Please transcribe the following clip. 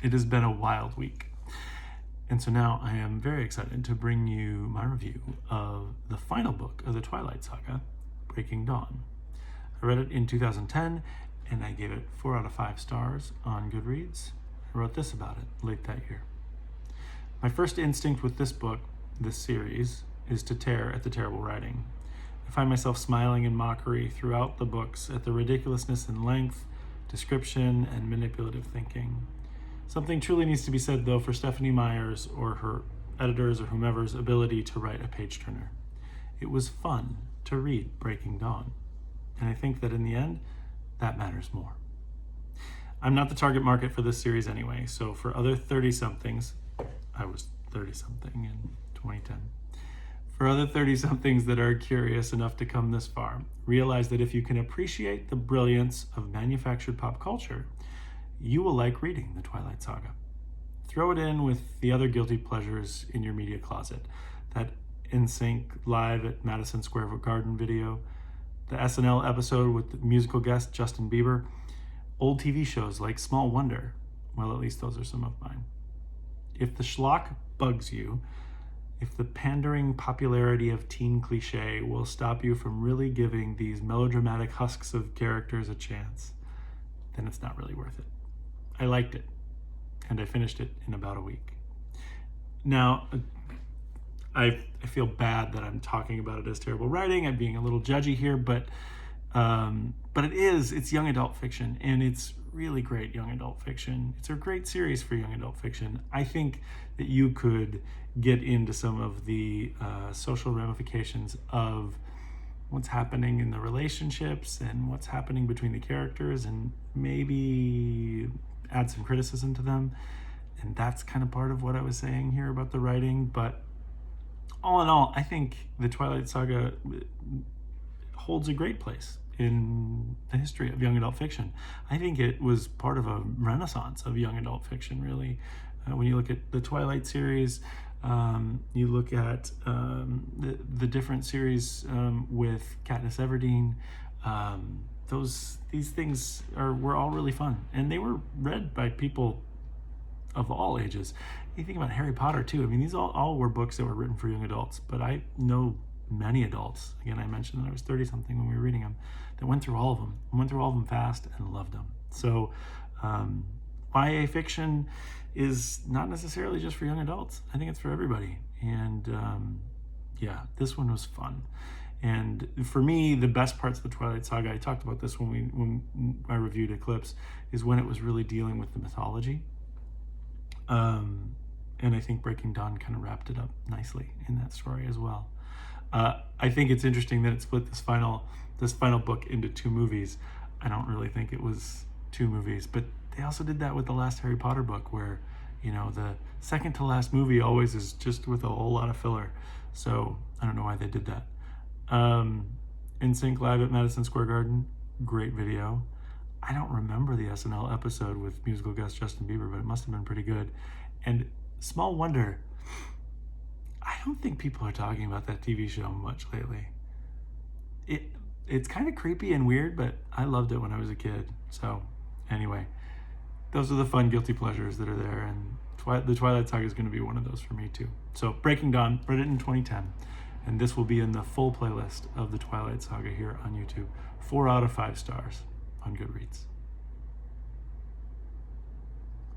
It has been a wild week. And so now I am very excited to bring you my review of the final book of the Twilight Saga, Breaking Dawn. I read it in 2010 and I gave it 4 out of 5 stars on Goodreads. I wrote this about it late that year. My first instinct with this book, this series, is to tear at the terrible writing. I find myself smiling in mockery throughout the books at the ridiculousness in length, description, and manipulative thinking. Something truly needs to be said, though, for Stephenie Meyer's or her editors or whomever's ability to write a page-turner. It was fun to read Breaking Dawn, and I think that in the end, that matters more. I'm not the target market for this series anyway, so for other 30-somethings, I was 30-something in 2010, for other 30-somethings that are curious enough to come this far, realize that if you can appreciate the brilliance of manufactured pop culture, you will like reading the Twilight Saga. Throw it in with the other guilty pleasures in your media closet. That NSYNC live at Madison Square Garden video, the SNL episode with the musical guest Justin Bieber, old TV shows like Small Wonder. Well, at least those are some of mine. If the schlock bugs you, if the pandering popularity of teen cliche will stop you from really giving these melodramatic husks of characters a chance, then it's not really worth it. I liked it, and I finished it in about a week. Now, I feel bad that I'm talking about it as terrible writing. I'm being a little judgy here, but it's young adult fiction, and it's really great young adult fiction. It's a great series for young adult fiction. I think that you could get into some of the social ramifications of what's happening in the relationships and what's happening between the characters, and maybe add some criticism to them. And that's kind of part of what I was saying here about the writing. But all in all, I think the Twilight Saga holds a great place in the history of young adult fiction. I think it was part of a renaissance of young adult fiction, really. When you look at the Twilight series, you look at the different series with Katniss Everdeen, these things were all really fun, and they were read by people of all ages. You think about Harry Potter too. I mean, these all were books that were written for young adults, but I know many adults, again, I mentioned that I was 30-something when we were reading them, that went through all of them fast and loved them. So YA fiction is not necessarily just for young adults. I think it's for everybody. And yeah, this one was fun. And for me, the best parts of the Twilight Saga, I talked about this when I reviewed Eclipse, is when it was really dealing with the mythology. And I think Breaking Dawn kind of wrapped it up nicely in that story as well. I think it's interesting that it split this final book into 2 movies. I don't really think it was 2 movies, but they also did that with the last Harry Potter book, where, you know, the second to last movie always is just with a whole lot of filler. So I don't know why they did that. NSYNC live at Madison Square Garden, great video. I don't remember the SNL episode with musical guest Justin Bieber, but it must have been pretty good. And Small Wonder, I don't think people are talking about that TV show much lately. It's kind of creepy and weird, but I loved it when I was a kid. So anyway, those are the fun guilty pleasures that are there, and the Twilight Saga is going to be one of those for me too. So Breaking Dawn, read it in 2010, and this will be in the full playlist of the Twilight Saga here on YouTube. 4 out of 5 stars on Goodreads.